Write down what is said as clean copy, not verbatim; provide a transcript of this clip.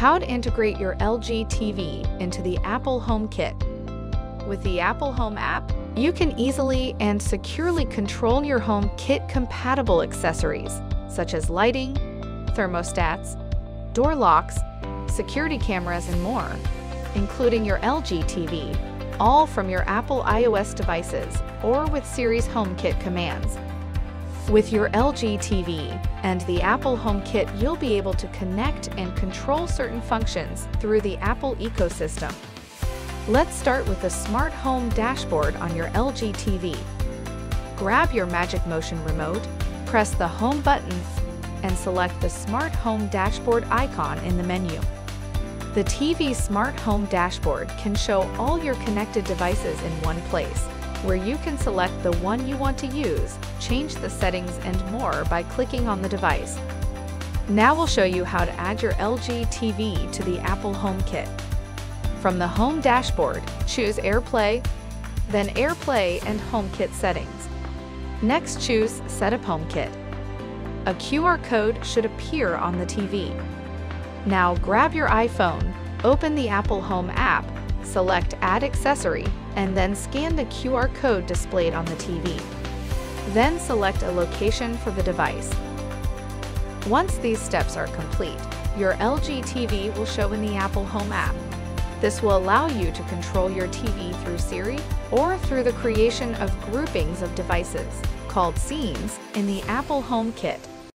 How to integrate your LG TV into the Apple HomeKit. With the Apple Home app, you can easily and securely control your HomeKit-compatible accessories, such as lighting, thermostats, door locks, security cameras, and more, including your LG TV, all from your Apple iOS devices or with Siri's HomeKit commands. With your LG TV and the Apple HomeKit, you'll be able to connect and control certain functions through the Apple ecosystem. Let's start with the Smart Home dashboard on your LG TV. Grab your Magic Motion remote, press the Home button, and select the Smart Home dashboard icon in the menu. The TV Smart Home dashboard can show all your connected devices in one place, where you can select the one you want to use, change the settings, and more by clicking on the device. Now we'll show you how to add your LG TV to the Apple HomeKit. From the Home dashboard, choose AirPlay, then AirPlay and HomeKit settings. Next, choose Set up HomeKit. A QR code should appear on the TV. Now grab your iPhone, open the Apple Home app, select Add Accessory, and then scan the QR code displayed on the TV. Then select a location for the device. Once these steps are complete, your LG TV will show in the Apple Home app. This will allow you to control your TV through Siri or through the creation of groupings of devices, called scenes, in the Apple HomeKit.